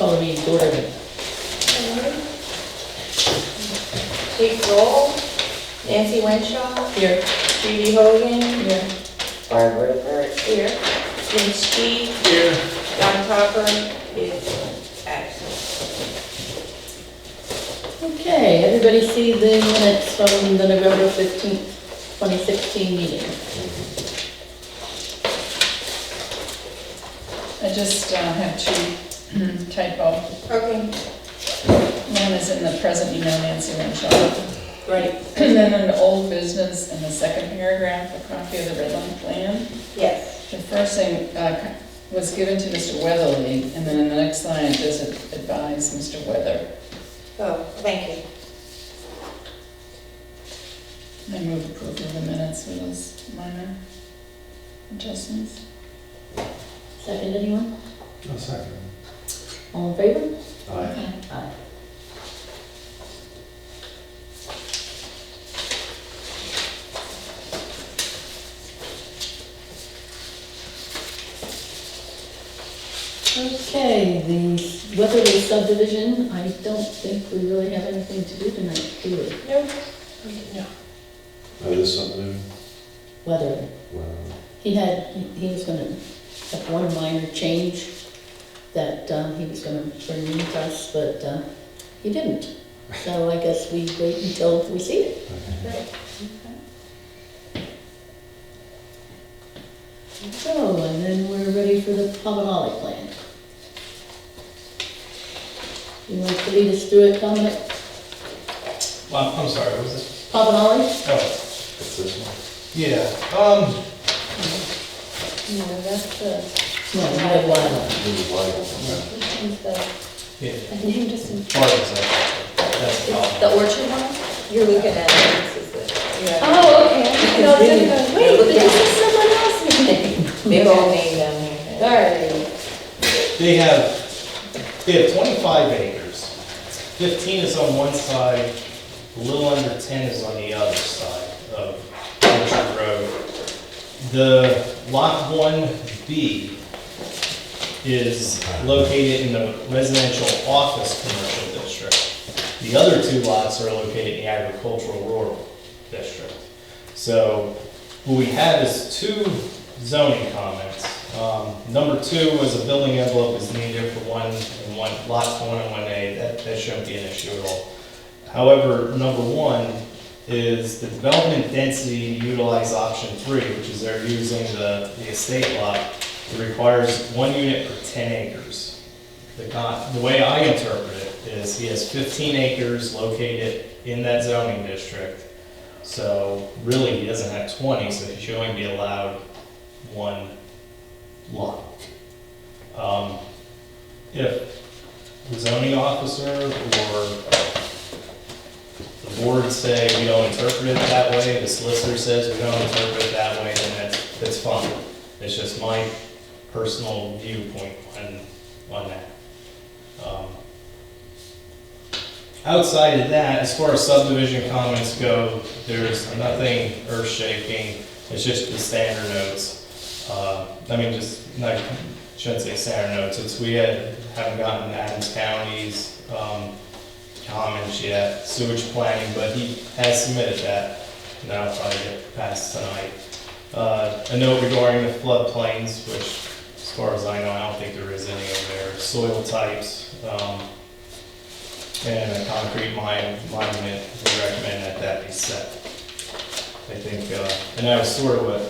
Call me order. Take roll. Nancy Wenshaw. Here. Judy Hogan. Here. Barbara Burt. Here. Jim Steve. Here. John Topper is absent. Okay, everybody see the minutes from the November 15th, 2016 meeting? I just have two typo. Okay. One is in the present email, Nancy Renshaw. Right. And then in the old business, in the second paragraph, a copy of the red line plan. Yes. The first thing was given to Mr. Weatherly, and then in the next line it says advise Mr. Weather. Oh, thank you. I move approval of the minutes with those minor adjustments. Second, anyone? No second. All in favor? Aye. Aye. Okay, the Weatherly subdivision, I don't think we really have anything to do tonight, do we? No. No. Oh, this something? Weatherly. Wow. He was gonna have one minor change that he was gonna bring in to us, but he didn't. So I guess we wait until we see it. Right. So, and then we're ready for the Pomonolly plan. You want to lead us through it, Dominic? Well, I'm sorry, what was it? Pomonolly? Oh, It's this one? yeah, No, that's the, No, we have one. This is like, yeah, I named just in. part of that, that's the The problem. orchard one? You're looking at it, this is the. Yeah. Oh, okay. No, it's in the, wait, Look this down. is someone else's name. Big old name down there. Sorry. They have 25 acres. 15 is on one side, a little under 10 is on the other side of Orchard Road. The Lot 1B is located in the residential office commercial district. The other two lots are located in the agricultural rural district. So what we have is two zoning comments. Number 2 was a building envelope is needed for lots 1 and 1A. That shouldn't be an issue at all. However, number 1 is the development density to utilize option 3, which is they're using the estate lot. It requires 1 unit per 10 acres. The way I interpret it is he has 15 acres located in that zoning district. So really, he doesn't have 20, so he should only be allowed 1 lot. If the zoning officer or the board say we don't interpret it that way, the solicitor says we don't interpret it that way, then that's fine. It's just my personal viewpoint on that. Outside of that, as far as subdivision comments go, there's nothing earth-shaking. It's just the standard notes. I shouldn't say standard notes. Haven't gotten Adams County's comments yet, sewage planning, but he has submitted that. And that'll probably get passed tonight. A note regarding the floodplains, which, as far as I know, I don't think there is any over there. Soil types, and a concrete monument, we recommend that be set. I think, and that was sort of what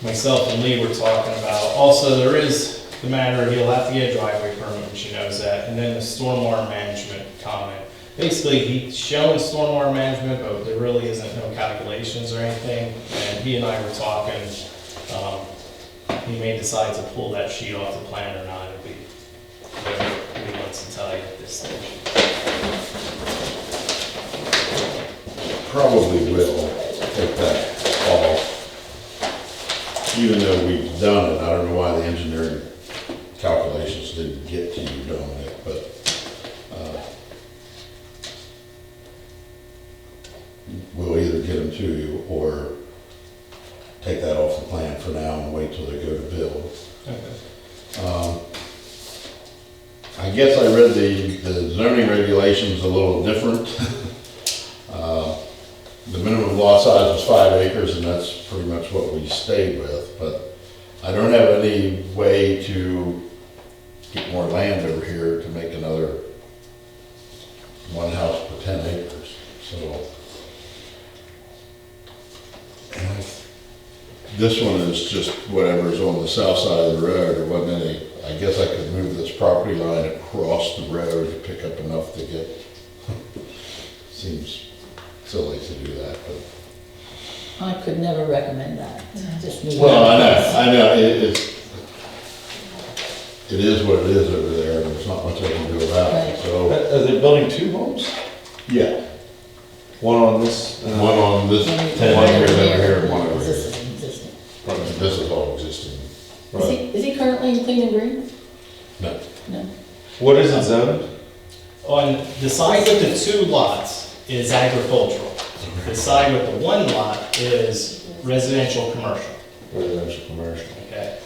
myself and Lee were talking about. Also, there is the matter, he'll have to get a driveway permit, which he knows that, and then the stormwater management comment. Basically, he's showing stormwater management, but there really isn't no calculations or anything, and he and I were talking, he may decide to pull that sheet off the plan or not. It'll be whatever he wants to tell you at this stage. Probably will take that off. Even though we've done it, I don't know why the engineering calculations didn't get to you, Dominic, but we'll either get them to you or take that off the plan for now and wait till they go to build. Okay. guess I read the zoning regulations a little different. The minimum lot size was 5 acres, and that's pretty much what we stayed with, but I don't have any way to get more land over here to make another one house per 10 acres, so. And this one is just whatever's on the south side of the road. There wasn't any, I guess I could move this property line across the road to pick up enough to get, seems silly to do that, but. I could never recommend that. Just move Well, on. I know, it is what it is over there, and there's not much I can do about it, so. Are they building 2 homes? Yeah, One on this? one on this One 10 acres over here, and one over This here. is existing. This is all existing. Is he currently in Clean and Green? No, No. What is it zoned? On the side with the 2 lots is agricultural. The side with the 1 lot is residential commercial, Residential, commercial. okay?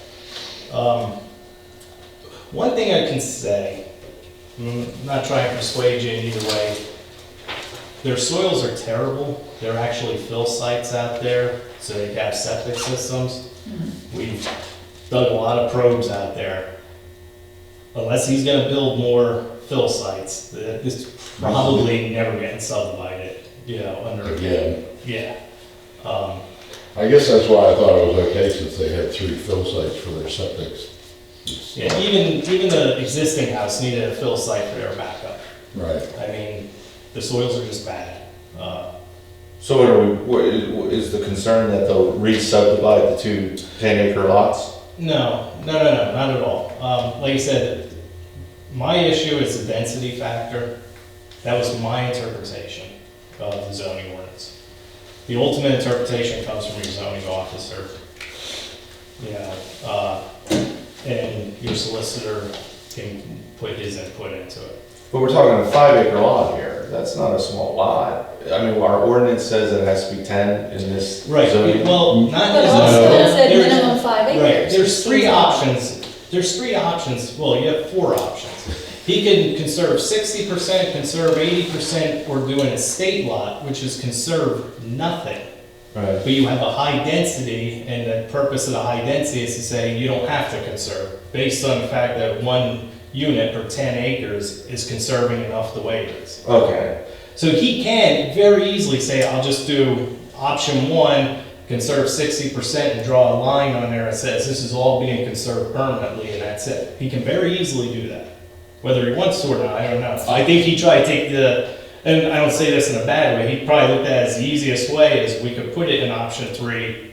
One thing I can say, I'm not trying to persuade you in either way, their soils are terrible. They're actually fill sites out there, so they have septic systems. We've dug a lot of probes out there. Unless he's gonna build more fill sites, this is probably never getting subdivided, you know, under, again, yeah. I guess that's why I thought it was okay, since they had 3 fill sites for their septics. Yeah, even the existing house needed a fill site for their backup. Right. I mean, the soils are just bad. So what is the concern that they'll re-subdivide the 2 10-acre lots? No, not at all. Like I said, my issue is the density factor. That was my interpretation of the zoning ordinance. The ultimate interpretation comes from your zoning officer, you know, and your solicitor can put his input into it. But we're talking a 5-acre lot here. That's not a small lot. I mean, our ordinance says it has to be 10 in this Right, zoning. well, not But also necessarily. it said There's- minimum 5 acres. Right, there's 3 Seems options. There's 3 options, well, you have 4 options. He can conserve 60%, conserve 80%, or do an estate lot, which is conserve nothing. Right. But you have a high density, and the purpose of the high density is to say you don't have to conserve, based on the fact that 1 unit per 10 acres is conserving enough the way it is. Okay. So he can very easily say, I'll just do option 1, conserve 60% and draw a line on there that says this is all being conserved permanently and that's it. He can very easily do that. Whether he wants to or not, I don't know. I think he tried to take and I don't say this in a bad way, he probably looked at it as the easiest way is we could put it in option 3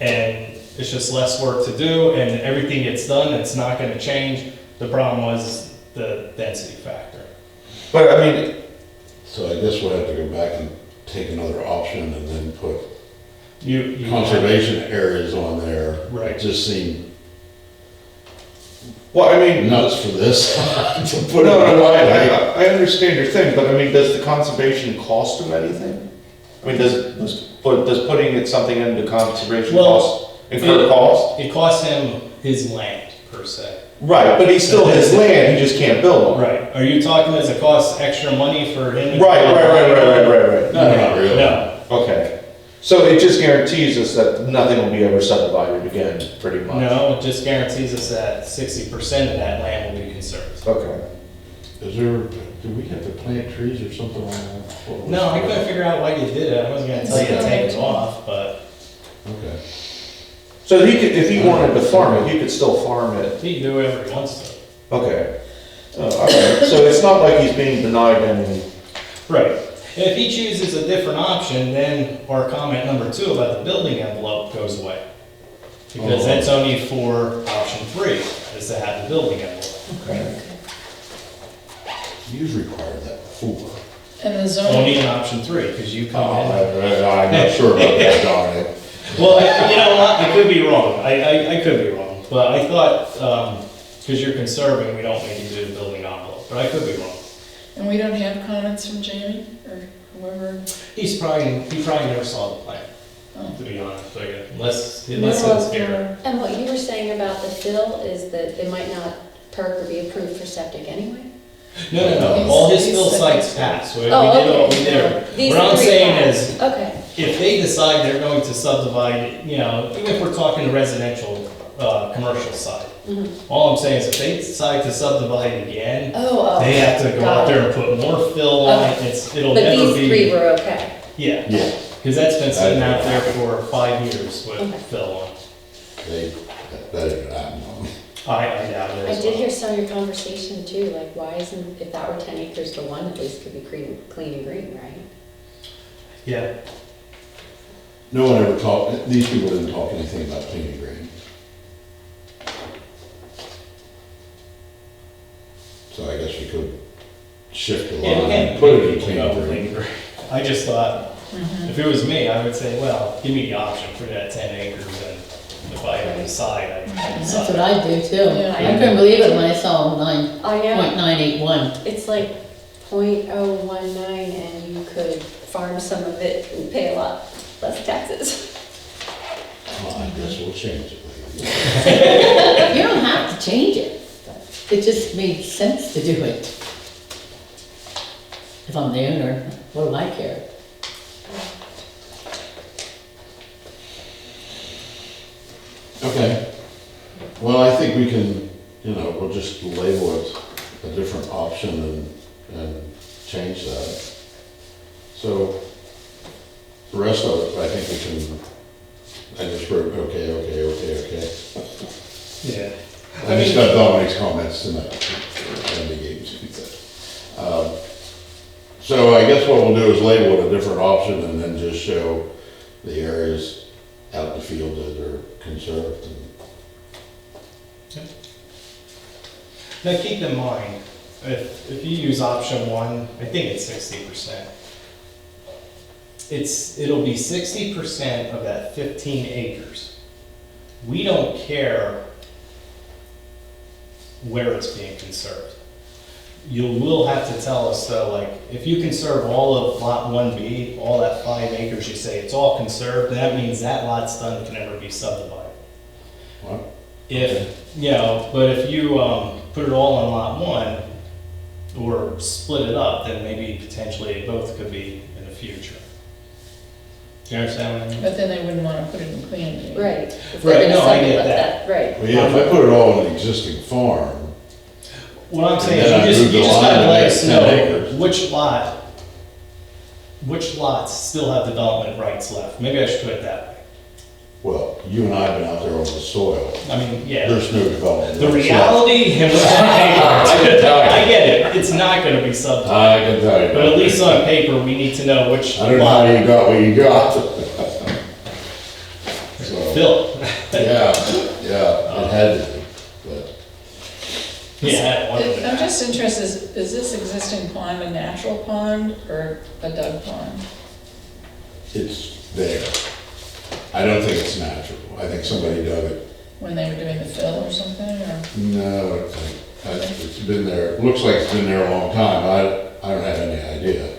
and it's just less work to do and everything gets done, it's not gonna change. The problem was the density factor. But I mean, So I guess we'll have to go back and take another option and then put You conservation areas on there. Right. It just seemed well, I mean, nuts for this to put it no, on. I understand your thing, but I mean, does the conservation cost them anything? I mean, does putting it something into conservation Well, cost, incur cost? It costs him his land, per se. Right, but he still has land, he just can't build on. Right. Are you talking as it costs extra money for him? to- Right. No, not really. No. Okay. So it just guarantees us that nothing will be ever subdivided again, pretty much? No, it just guarantees us that 60% of that land will be conserved. Okay. Is there, do we have to plant trees or something like that? What was- No, I couldn't figure out why you did it. I wasn't gonna tell you to take it off, but Okay. So he could, if he wanted to farm it, he could still farm it? he can do whatever he wants to. Okay. Oh, all right. So it's not like he's being denied any... Right. And if he chooses a different option, then our comment number 2 about the building envelope goes away. Because Oh. that's only for option 3, is to have the building envelope. Okay. You've required that before. And the Only zoning, in option 3, because you Oh, come in. I'm not sure about that, darn it. Well, you know what, I could be wrong, I could be wrong, but I thought, because you're conserving, we don't need to do the building envelope, but I could be wrong. and we don't have comments from Jamie or whoever? He probably never saw the plan, Oh. to be honest with you, unless Middle it's of here. the- And what you were saying about the fill is that they might not perk or be approved for septic anyway? No, all his fill sites pass. We did Oh, all, okay. we did. These What I'm three saying pass. is, Okay, if they decide they're going to subdivide, you know, even if we're talking residential, commercial side, all I'm saying is if they decide to subdivide again, oh, they have to go got out it. there and put more fill on it, it'll But never these three be. were okay. Yeah, Yeah, because that's been sitting out there for 5 years Okay. with fill on. that ain't gonna happen. I doubt it I as did well. hear some of your conversation too, like why isn't, if that were 10 acres to one, at least could be clean and green, right? Yeah, No one ever talked, these people didn't talk anything about clean and green. So I guess we could shift the line and put it in clean and green. I just thought, if it was me, I would say, well, give me the option for that 10 acres, and if I decide, I That's decide. what I do too. Yeah. I couldn't believe it when I saw nine I know, point nine eight one. it's like .019 and you could farm some of it and pay a lot less taxes. Well, I guess we'll change it later. You don't have to change it. It just made sense to do it. If I'm the owner, what do I care? Okay. Well, I think we can, we'll just label it a different option and change that. So, the rest of it, I think we can, I just wrote, okay. Yeah. I just got Dominic's comments tonight, and the games. So I guess what we'll do is label it a different option and then just show the areas out in the field that are conserved. Now, keep in mind, if you use option one, I think it's 60%. It'll be 60% of that 15 acres. We don't care where it's being conserved. You will have to tell us though, like, if you conserve all of lot 1B, all that 5 acres, you say it's all conserved, that means that lot's done, can never be subdivided. What? If, but if you put it all on lot 1, or split it up, then maybe potentially both could be in the future. Do you understand what I mean? But then they wouldn't wanna put it in clean and green. Right. If Right, they're gonna no, I sublet get that. Right. Well, yeah, if I put it all in an existing farm, What I'm saying And then I is, moved you the just line gotta to let make us 10 know acres. which lots still have development rights left. Maybe I should put it that way. well, you and I have been out there on the soil. I mean, yeah, There's no development. the left. reality, and I can tell you. I get it, it's not gonna be subdivided. I can tell you. But at least on paper, we need to know which I don't know how lot. you got what you got. So, Bill. yeah, it had to be, but. Yeah, one of them. I'm just interested, is this existing pond a natural pond or a dug pond? It's there. I don't think it's natural. I think somebody dug it. When they were doing the fill or something, or? No, I don't think. It's been there, it looks like it's been there a long time. I don't have any idea.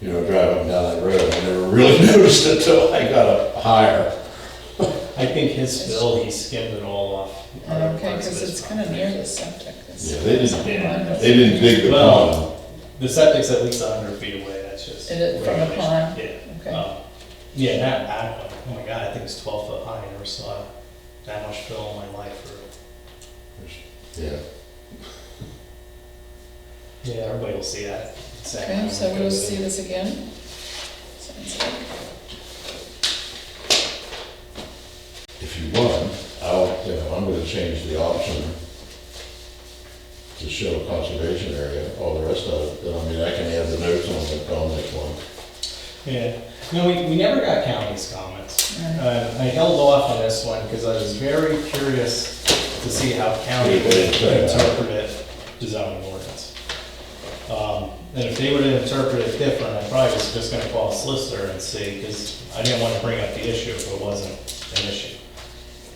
Driving down that road, I never really noticed it till I got higher. I think his fill, he skimmed it all off. other Okay, parts of because his it's kinda property. near the septic. It's- Yeah, they didn't- it's- They didn't dig the Well- pond. The septic's at least 100 feet away, that's just. Is it from the regulation. pond? Yeah. Okay. Yeah, that back one, oh my god, I think it's 12 foot high, I never saw that much fill in my life. Yeah. Yeah, everybody will see that. Okay, so we'll see this again? Sounds good. If you want, I'm gonna change the option to show conservation area, all the rest of it, I can add the notes on the Dominic one. Yeah, no, we never got county's comments. Right. I held off on this one because I was very curious to see how county would interpret the zoning ordinance. And if they were to interpret it different, I probably was just gonna call a solicitor and see, because I didn't want to bring up the issue if it wasn't an issue.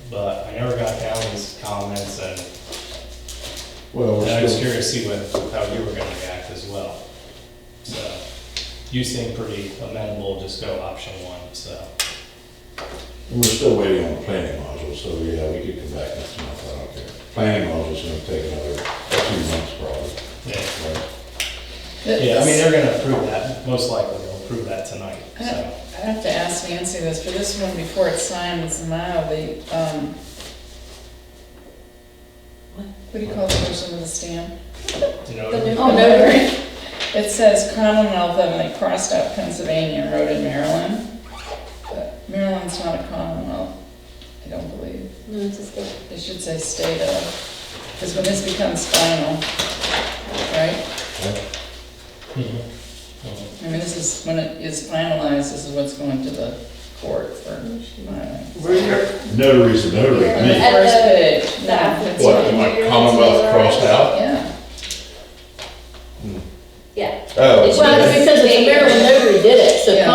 But I never got county's comments, and Well, I we're was still, curious to see how you were gonna react as well. So, you seem pretty amenable, just go option one, so. we're still waiting on the planning module, so yeah, we could come back next month, I don't care. planning laws is gonna take another 2 months probably. Yeah. Right. Yeah, I mean, they're gonna approve that, most likely they'll approve that tonight, so. I have to ask Nancy this, for this one, before it's signed, it's now the, what do you call the person with the stamp? You know, Oh, notary. It says Commonwealth, and they crossed out Pennsylvania and wrote in Maryland. But Maryland's not a Commonwealth, I don't believe. No, it's a state. It should say state of, because when this becomes final, right? Mhm. I mean, this is, when it is finalized, this is what's going to the court for filing. Notary's a notary, On the me. first page. The applicant's What, name. my Commonwealth crossed out? Yeah. Yeah, Oh, It's- Well, it's because it's a Maryland notary did it, so Yeah.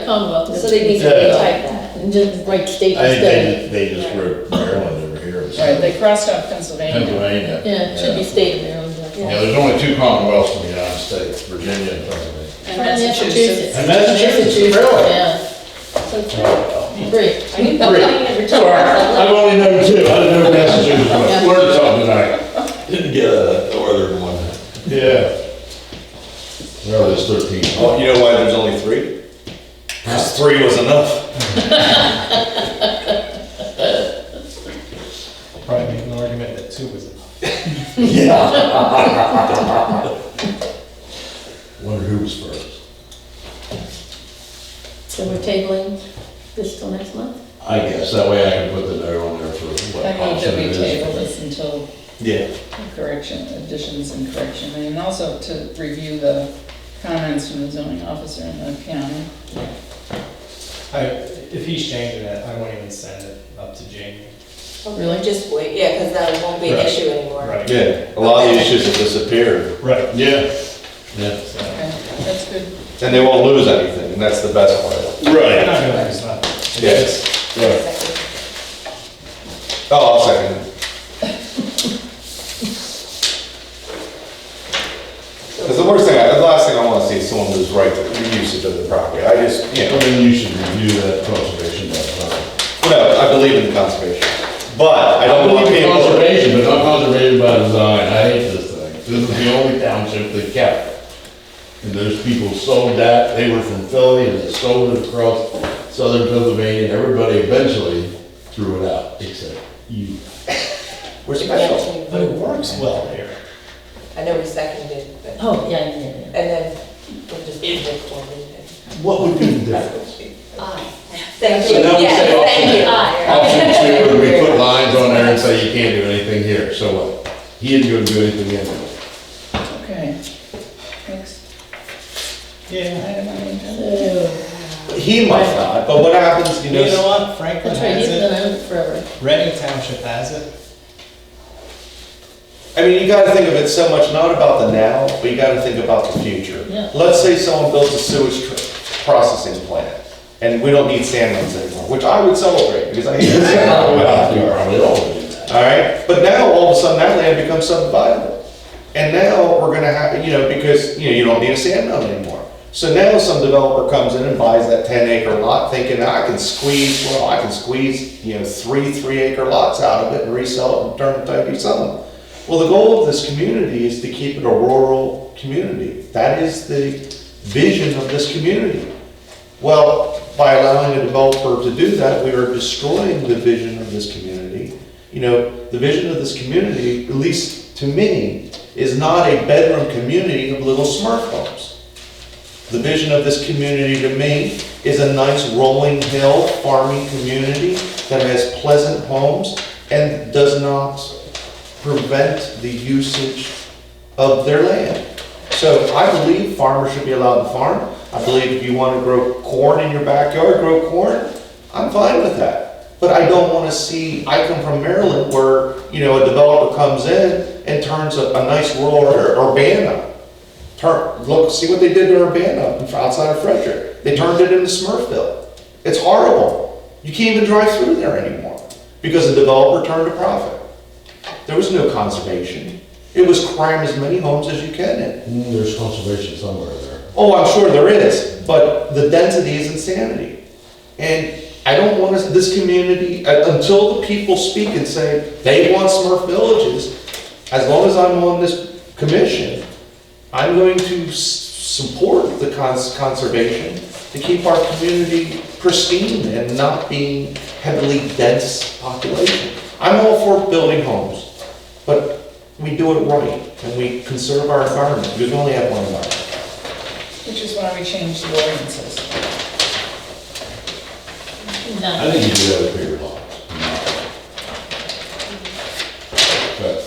Commonwealth. so they need to Yeah. retype that. And just write state I instead. think they just wrote Maryland over here. Right, they crossed out Pennsylvania. Pennsylvania. Yeah, it should be state of Maryland. Yeah, there's only 2 Commonwealths in the United States, Virginia and Pennsylvania. And And Massachusetts. And Massachusetts, really? Yeah, So three. three. Are you putting every Sorry, I've only known 2, I didn't know Massachusetts, but I Yeah. learned something tonight. Didn't get a northern one. Yeah. Well, there's 13. Oh, you know why there's only 3? Because 3 was enough. Probably make an argument that 2 was enough. Yeah. Wonder who was first. So we're tabling this till next month? I guess, that way I can put the note on there for what I move that option we it table is. this until Yeah. correction, additions and correction, and also to review the comments from the zoning officer in the county. If he's changing it, I won't even send it up to Jamie. Really? Just wait, yeah, because then it won't be an Right. issue anymore. Right. Yeah, a lot of the issues have disappeared, Right. Yeah. Yeah. So, Okay, that's good. and they won't lose anything, and that's the best part. I'm Right. not gonna lose nothing. It's Yeah. just- Right. Oh, I'll second it. Because the last thing I want to see is someone lose right to the usage of the property. I just, you I know, mean, you should review that conservation document. no, I believe in conservation, but I don't want believe in people. conservation, but not conservation by design. I hate this thing. This is the only township that kept it. And those people sold that, they were from Philly, and they sold it across southern Pennsylvania, and everybody eventually threw it out, except you. We're special. But it works well here. I know we seconded, but, Oh, yeah. and then we'll just leave it for me. What would be the difference? Thank So you, now we say yes, thank you. Option 2, we put lines on there and say you can't do anything here, so what? He isn't gonna do anything anyway. Okay. Next Yeah. item on the agenda. So, He might not, but what happens, You know what, Franklin that's right, he's has been it, on it forever. Reading Township has it. I mean, you gotta think of it so much, not about the now, but you gotta think about the future. Yeah. Let's say someone builds a sewage processing plant, and we don't need sand runs anymore, which I would celebrate, because I hate the sand run in my backyard. Probably all do that. All right, but now all of a sudden that land becomes subdividable. And now we're gonna have, you know, because, you know, you don't need a sand mill anymore. So now some developer comes in and buys that 10-acre lot thinking I can squeeze, you know, 3 acre lots out of it and resell it and turn it into something. Well, the goal of this community is to keep it a rural community. That is the vision of this community. Well, by allowing a developer to do that, we are destroying the vision of this community. You know, the vision of this community, at least to me, is not a bedroom community of little Smurf homes. The vision of this community to me is a nice rolling hill farming community that has pleasant homes and does not prevent the usage of their land. So I believe farmers should be allowed to farm. I believe if you want to grow corn in your backyard, grow corn. I'm fine with that. But I don't want to see, I come from Maryland where, you know, a developer comes in and turns a nice rural Urbana. Look, see what they did to Urbana outside of Frederick. They turned it into Smurfville. It's horrible. You can't even drive through there anymore because the developer turned a profit. There was no conservation. It was cram as many homes as you can in. There's conservation somewhere there. Oh, I'm sure there is, but the density is insanity. And I don't want this community, until the people speak and say they want Smurf villages, as long as I'm on this commission, I'm going to support the conservation to keep our community pristine and not being heavily dense population. I'm all for building homes, but we do it right and we conserve our environment, because we only have one environment. Which is why we changed the ordinances. I No, think you do that with bigger lots. But,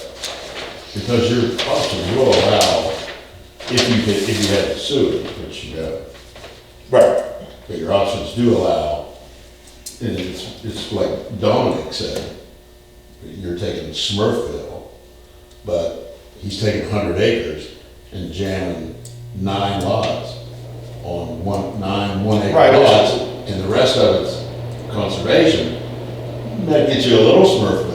because your options will allow, if you had the sewage, which you don't, Right. but your options do allow, and it's like Dominic said, you're taking Smurfville, but he's taking 100 acres and jamming 9 lots on one acre Right. lots, and the rest of it's conservation. That gets you a little Smurfville.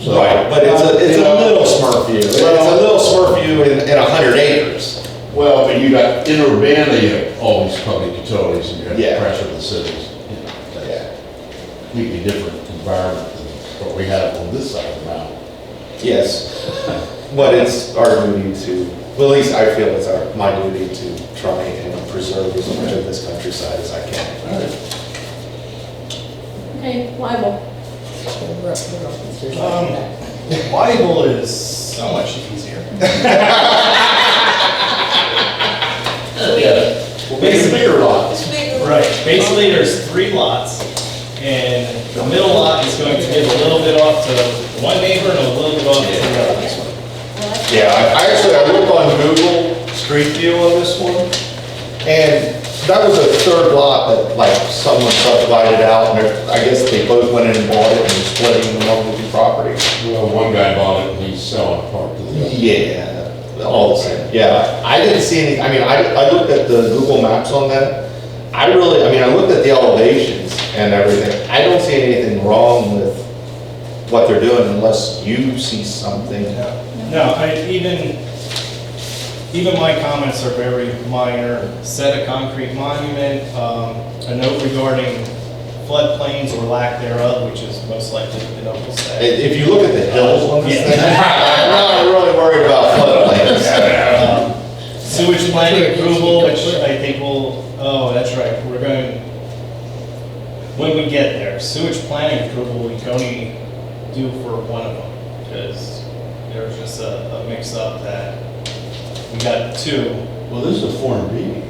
So, Right, but it's a little Smurf view. It's a little Smurf view in 100 acres. Well, but you got, in Urbana, you have all these public utilities, and you have the Yeah. pressure of the cities. You know, that's a completely different environment than what we have on this side of the mountain. Yes, but it's our duty to, well, at least I feel it's my duty to try and preserve as much of this countryside as I can. okay, liable. Libel is so much easier. Yeah. Well, basically, bigger lots. Right, basically there's 3 lots, and the middle lot is going to give a little bit off to one neighbor and a little bit off to the other. Yeah, I looked on Google Street View on this one, and that was a 3rd lot that like someone subdivided out, and I guess they both went in and bought it and were splitting among the 2 properties. Well, one guy bought it and he's selling part to the other. Yeah, all the same. Yeah, I didn't see any, I mean, I looked at the Google Maps on that. I looked at the elevations and everything. I don't see anything wrong with what they're doing unless you see something. No, even my comments are very minor. Set a concrete monument, a note regarding floodplains or lack thereof, which is most likely what the note will say. If you look at the hills on this Yeah. thing, I'm not really worried about floodplains. Sewage planning approval, which I think will, oh, that's right, we're going, when we get there, sewage planning approval, we can only do for one of them, because there was just a mix-up that we got 2. Well, this is a Form B.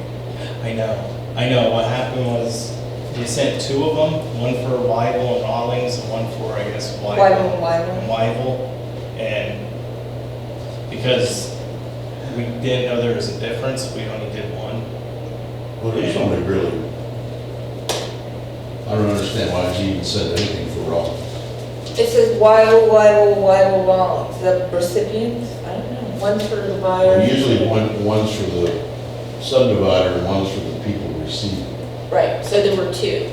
I know, what happened was, they sent 2 of them, one for Wyville and Rawlings, and one for, I guess, Wyville. And Wyville, and because we didn't know there was a difference, we only did one. Well, there's only really, I don't understand why he even said anything for Rob. It says Wyville, Rollins, the recipients, I don't know, one's for the buyer. Usually one's for the subdivider and one's for the people receiving. Right, so there were 2.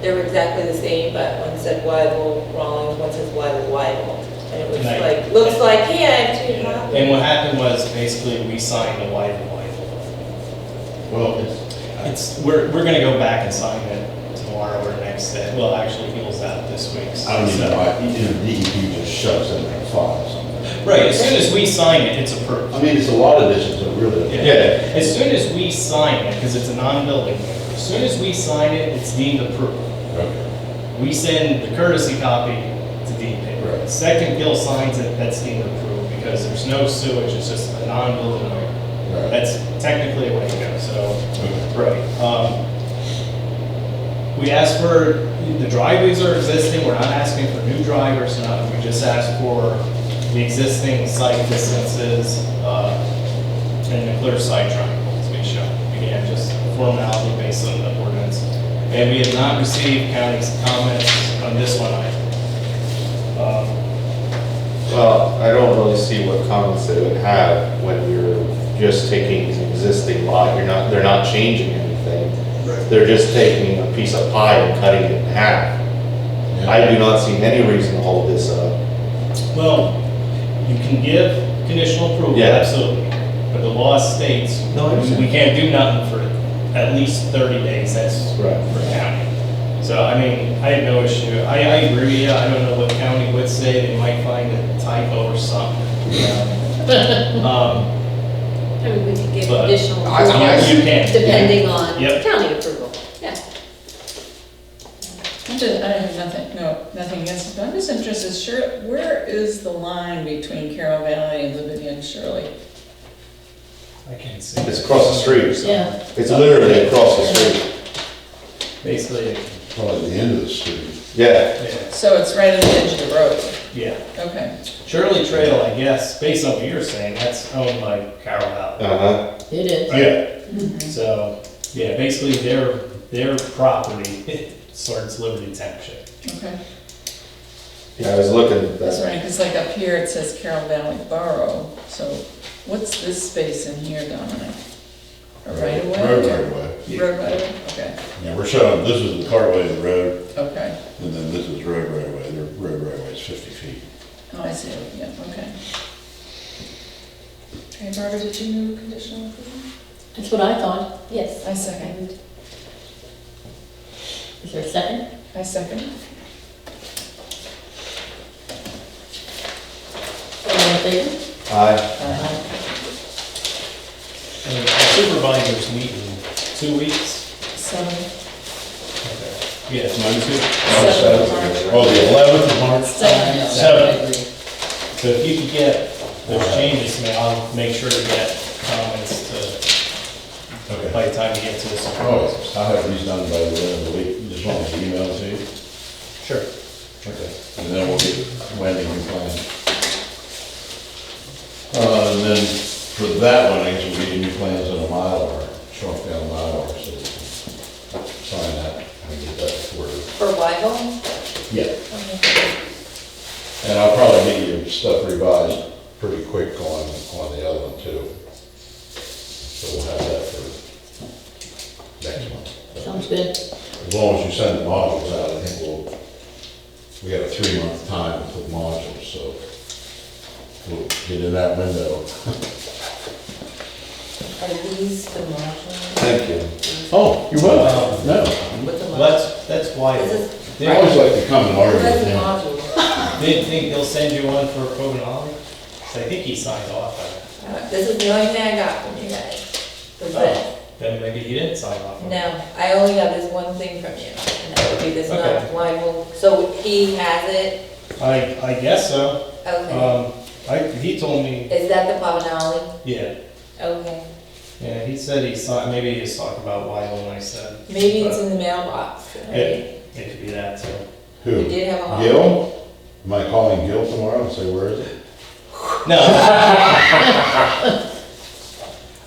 They were exactly the same, but one said Wyville, Rollins, one says Wyville. And it was And I- like, looks like, hey, I have 2 copies. And what happened was, basically, we signed the Wyville. Well, We're gonna go back and sign it tomorrow or next day, well, actually, Bill's out this week. So- I don't even know why, DEP just shoves it in a file or something. Right, as soon as we sign it, it's approved. I mean, it's a lot of additions, it really. Yeah. As soon as we sign it, because it's a non-building, as soon as we sign it, it's deemed approved. Okay. We send the courtesy copy to DEP. Right. The second Bill signs it, that's deemed approved, because there's no sewage, it's just a non-building way. Right. That's technically a way to go, so, Okay. right. We asked for, the driveways are existing, we're not asking for new drivers, we just asked for the existing site distances, and the clear site triangle to be shown. Again, just formality based on the ordinance. And we have not received county's comments on this one either. Well, I don't really see what comments they would have when you're just taking an existing lot. They're not changing anything. They're just taking a piece of pie and cutting it in half. I do not see any reason to hold this up. Well, you can give conditional approval, Yeah. absolutely, but the law states No, I understand. we can't do nothing for at least 30 days, that's Right. for county. So, I mean, I have no issue. I agree, I don't know what county would say, they might find a typo or something, you know? I mean, we could give But additional I- approvals You can. depending on Yep. county approval, yeah. I have nothing against it, but I'm just interested, where is the line between Carroll Valley and Liberty and Shirley? I can't see. It's across the street. Yeah, It's literally across the street. Basically, Probably the end of the street. Yeah, yeah, So it's right at the edge of the road, yeah. okay. Shirley Trail, I guess, based on what you're saying, that's owned by Carroll Valley. uh-huh, it is. yeah. So, yeah, basically their property starts Liberty Township. Okay, Yeah, I was looking at that's that. right, because like up here it says Carroll Valley Borough, so what's this space in here, Dominic? A right of way? Road right away. Road right of way, okay, Yeah, we're showing, this is the cartway of the road, okay. and then this is road right away. The road right away is 50 feet. Oh, I see, yeah, okay. Okay, Barbara, did you move conditional approval? That's what I thought. Yes. I second. Is there a second? I second. All in favor? Aye. Aye. And the supervisors meet in 2 weeks. 7. Okay. Yeah, it's 92. Seven of March. Oh, the 11th of March? 7. Seven. So if you could get those changes to me, I'll make sure to get comments Okay. by the time you get to the Oh, supervisors. I'll have these done by the end of the week. You just want me to email it to you? Sure. Okay. And then we'll get Wendy new plan. And then for that one, I guess we'll get you new plans in a mile or shrunk down a mile or so we can sign that and get that recorded. For Whitehall? Yeah. And I'll probably get your stuff revised pretty quick on the other one too. So we'll have that for next month. Sounds good. As long as you send the modules out, I think we have a 3-month time to put modules, so we'll get in that window. Are these the modules? Thank you. Oh, you're welcome. No, With the Well, that's why, This is, they always like to come and who argue has with the me. modules? they think they'll send you one for Copenhagen? So I think he signed off on it. This is the only thing I got from you guys. Was this. Oh, then maybe he didn't sign off on it. No, I only got this one thing from you, and that would be this Okay. not Whitehall. So he has it, I guess so. okay. He told me, Is that the Pavanelli? yeah, Okay. yeah, he said he saw, maybe he was talking about Weigel, and I said. Maybe it's but in the mailbox. It could be that too. We Who? did have a holiday. Gil? Am I calling Gil tomorrow and say, where is it? No.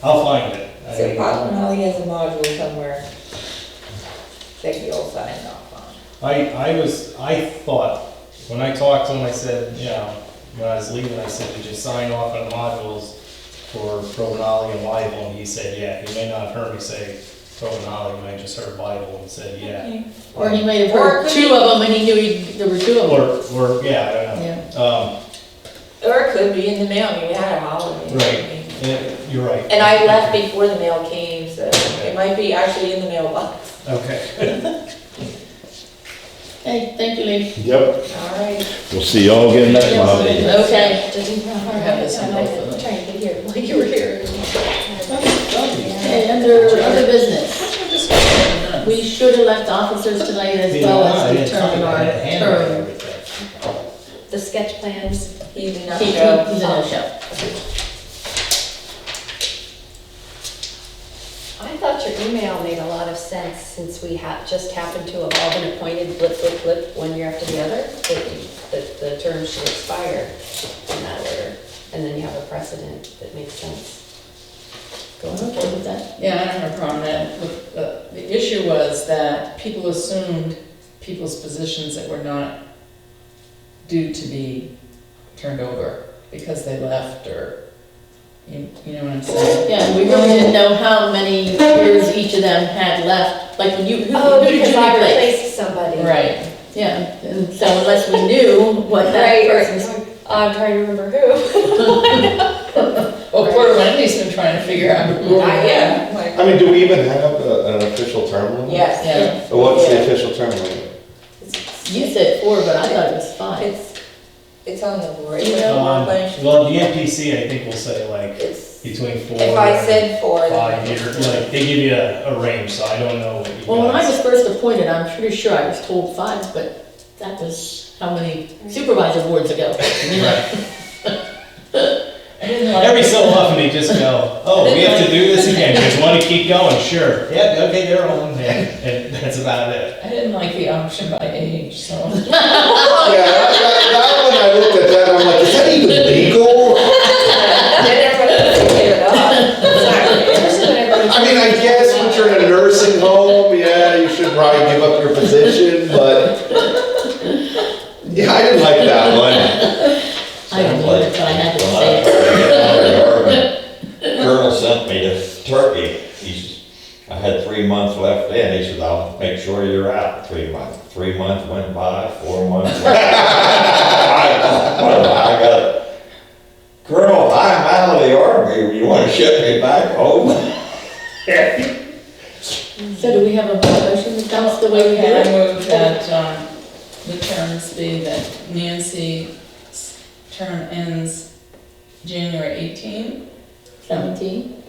I'll find it. So Pavanelli has a module somewhere that you all signed off on. I thought, when I talked to him, I said, you know, when I was leaving, I said, did you sign off on the modules for Provenali and Weigel? And he said, yeah. He may not have heard me say Provenali, he might have just heard Weigel and said, yeah. Or he might have Or it heard could two be- of them and he knew there were two of them. Or, yeah, I don't know. Yeah. Or it could be in the mail, I mean, we had a holiday. Right. Yeah, you're right. And I left before the mail came, so it might be actually in the mailbox. Okay. Hey, thank you, Lee. Yep. All right. We'll see y'all again next month. Okay. have this in both of them. Trying to get here while you were here. Okay, under other business, we should have left officers tonight as well as determine our term. The sketch plans, He did not He's show. a no-show. I thought your email made a lot of sense since we just happened to have all been appointed blip, blip, blip, one year after the other, that the term should expire in that order. And then you have a precedent that makes sense. I'm okay with that. Yeah, I don't have a problem with that. The issue was that people assumed people's positions that were not due to be turned over because they left or, you know what I'm saying? Yeah, and we really didn't know how many years each of them had left, like when you, who Oh, did you because I replace? replaced somebody. Right. Yeah, and so unless we knew what that Right, person's. I'm trying to remember who. Well, poor Wendy's been trying to figure out who. Not yet. Like, I mean, do we even have an official term limit? Yes. Yeah. So what's the Yeah. official term limit? You said 4, but I thought it was 5. It's on the board. Do you know? Well, the NPC, I think will say like It's, between 4 if I and said 4, 5 then. years, like, they give you a range, so I don't know what you Well, when I guys- was first appointed, I'm pretty sure I was told 5, but that was how many supervisor boards ago? You know? I didn't like. Every so often they just go, oh, we have to do this again, you guys wanna keep going, sure, yeah, okay, they're on, and that's about it. I didn't like the option by age, so. Yeah, that one I looked at that, and I'm like, is that even legal? Then everybody can give it up. I mean, I guess when you're in a nursing home, yeah, you should probably give up your position, but yeah, I didn't like that one. I didn't Sounds know like it, but I had to when say it. I- Colonel sent me to Turkey. I had 3 months left in. He said, I'll make sure you're out 3 months. 3 months went by, 4 months went by. I got, Colonel, I'm out of the army. You want to ship me back home? So do we have a motion that comes the way we Okay, I did it? move that, the terms be that Nancy's term ends January 18, 17?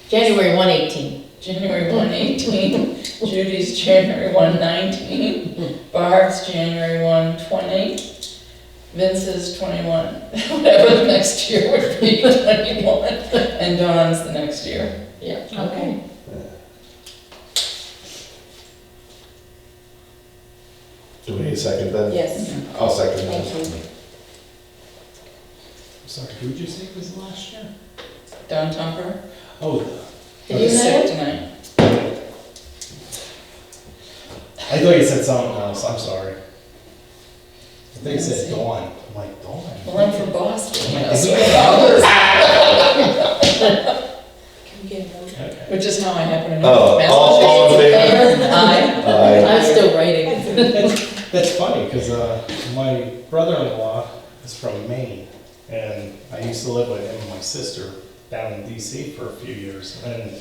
January 1/18. January 1/18, Judy's January 1/19, Barb's January 1/20, Vince's 21, whatever the next year would be, 21, and Dawn's the next year. Yeah, okay. Do we need a second then? Yes, I'll second thank that. you. Sorry, who did you say was the last year? Dawn Topper, Oh, Did you who's sick know? tonight. I thought you said something else, I'm sorry. I think you said Dawn, I'm like, Dawn? Well, I'm from Boston, you know, Is so it- Can we get a motion? Okay. which is how I happen to Oh, know. all in favor? Aye. Aye. I'm still writing. That's funny, because my brother-in-law is from Maine, and I used to live with him and my sister down in DC for a few years, and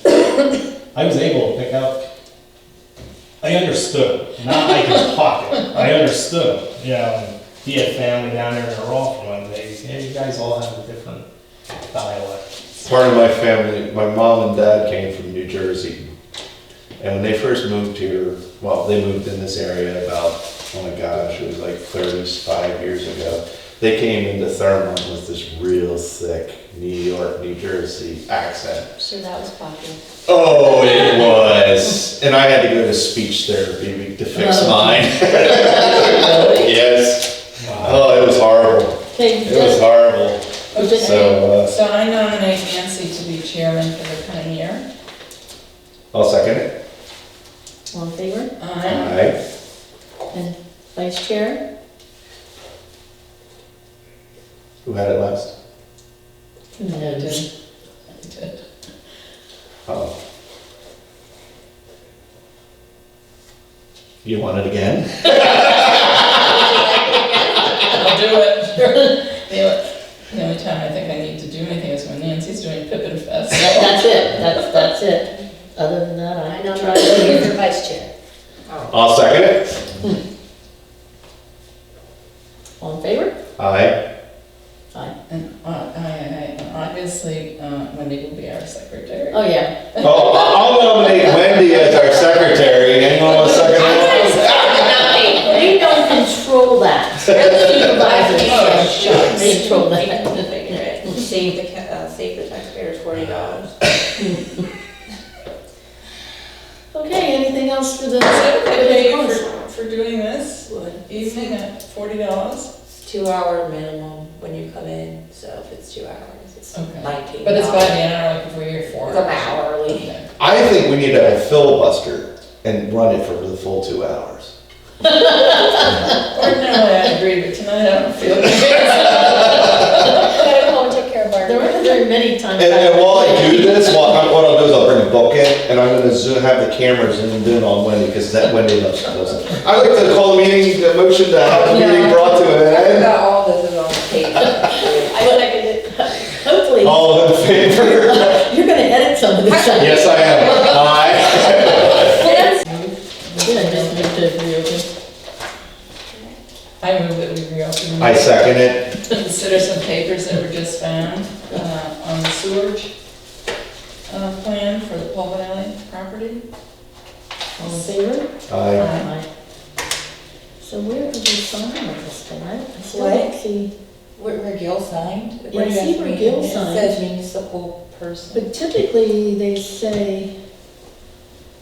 I was able to pick up, I understood, not I could talk it, I understood, you know, and he had family down there, and they're all from him, yeah, you guys all have a different dialect. Part of my family, my mom and dad came from New Jersey. And when they first moved here, well, they moved in this area about, oh my gosh, it was like 35 years ago. They came into Thurmont with this real thick New York, New Jersey accent. Sure, that was popular. Oh, it was. And I had to go to speech therapy to fix Oh. mine. Yes. Wow. Oh, it was horrible. Okay, It was horrible. just, So, So I nominate Nancy to be chairman for the coming year. I'll second it. all in favor? Aye. Aye. And vice chair? Who had it last? No. I did. Oh. You want it again? I'll do it. The only time I think I need to do anything is when Nancy's doing Pippin Fest. That's it, that's it. Other than that, I I nominate you for vice chair. I'll second it. all in favor? Aye. Aye. And obviously, Wendy will be our secretary. Oh, yeah. Oh, I'll nominate Wendy as our secretary. Anyone want to second that? We don't control that. Supervisors, they control that. Save the taxpayers $40. Okay, anything else for the? Is it okay to pay you for for doing this evening at $40? It's 2-hour minimum when you come in, so if it's 2 hours, it's Okay. $19. But it's by the hour, like if we're here for It's an hourly. Okay. I think we need to have a filibuster and run it for the full 2 hours. Ordinarily, I agree, but tonight I don't feel good. Gotta go and take care of our. There aren't very many times. And while I do this, what I'll do is I'll bring a book in and I'm gonna have the cameras zoomed in on Wendy, because that Wendy loves it. I'd like to call the meeting, the motion to have the meeting brought to an I end. forgot all this is on tape. I second it. Hopefully, All in favor? you're gonna edit some of this. Yes, I am. Aye. second it. Consider some papers that were just found on the sewage plan for the Paul Valley property. All in favor? Aye. Aye. So where did you sign all this thing? I still What? don't see, Where Gil signed? Yeah, I see where Gil signed. It says municipal person. but typically they say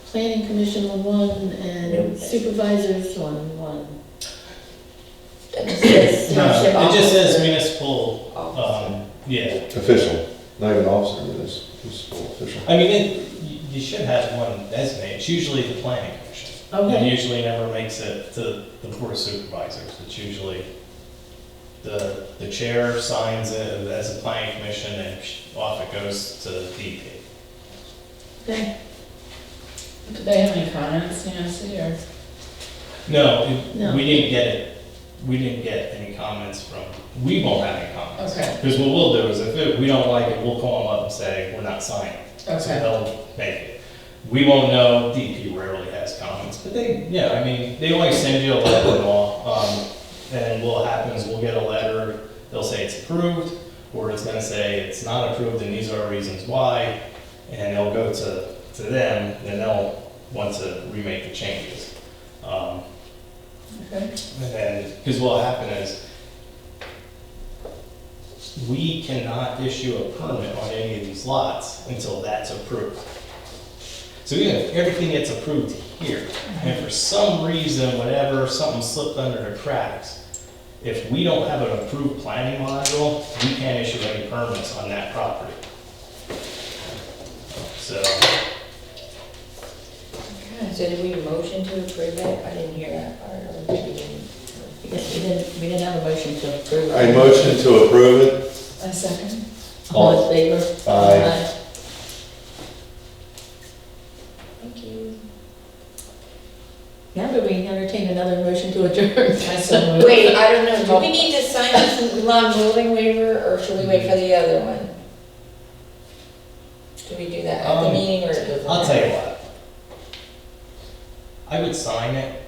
planning commission on one and supervisors on one. And it says No, township it just says officer. municipal, Officer. yeah. Official, not even officer, it is, it's official. I mean, you should have one designated, it's usually the planning commission. It Okay, usually never makes it to the board of supervisors, it's usually the chair signs it as a planning commission and off it goes to the DP. okay, Did they have any comments, Nancy, or? No, No. we didn't get it, we didn't get any comments from, we won't have any comments. Okay. Because what we'll do is we don't like it, we'll call them up and say, we're not signing. So Okay. they'll make it. We won't know, DP rarely has comments, but they, yeah, I mean, they always send you a letter and all. And what happens, we'll get a letter, they'll say it's approved, or it's gonna say it's not approved and these are reasons why. And they'll go to them, and they'll want to remake the changes. Okay. And then, because what'll happen is, we cannot issue a permit on any of these lots until that's approved. So even if everything gets approved here, and for some reason, whatever, something slipped under the cracks, if we don't have an approved planning module, we can't issue any permits on that property. So, So did we motion to approve it? I didn't hear that part, or did we didn't? I guess we didn't have a motion to approve. it. I motion to approve it. A second? All in favor? Aye. Thank you. Now do we entertain another motion to adjourn? I so moved. Wait, I don't know, do we need to sign this non-moving waiver, or should we wait for the other one? Do we do that at the meeting, or it doesn't? I'll tell you matter? what. I would sign it,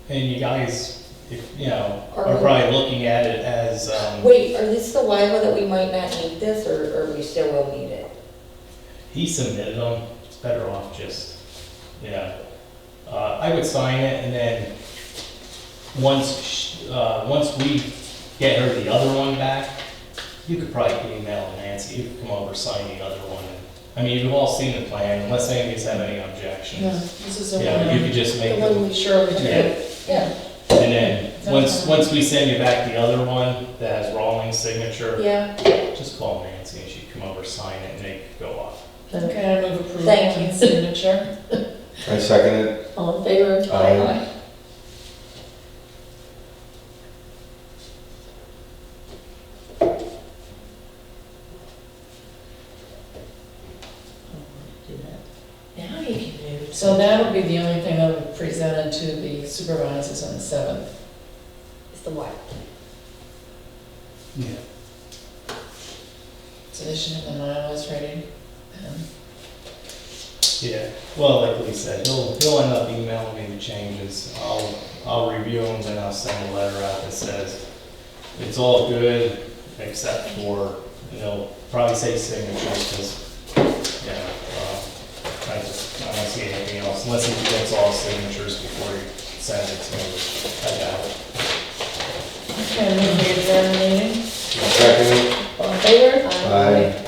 and you guys, if, you know, are probably looking at it as, Wait, are this the liable that we might not need this, or we still will need it? he submitted them, it's better off just, you know. I would sign it, and then once we get her the other one back, you could probably email Nancy, you could come over, sign the other one. I mean, you've all seen the plan, unless any of you have any No, objections. this is the Yeah, you one, could just make the one them, we surely do. Yeah. Yeah. and then, once we send you back the other one that has Rawlings' signature, Yeah, just call Nancy and she'd come over, sign it, and make it go off. Okay, I move approval Thank and you. signature. I second it. All in favor? Aye. Do that. now you can move. So that would be the only thing that would be presented to the supervisors on the 7th. It's the what? Yeah. So they should have the miles ready. Yeah, well, like Lee said, he'll end up emailing me the changes. I'll review them, then I'll send a letter out that says it's all good, except for, you know, probably say signatures, because, yeah, I don't see anything else, unless he gets all signatures before he sends it to me. I doubt it. Okay, move the adjourn meeting. Second it. All in favor? Aye.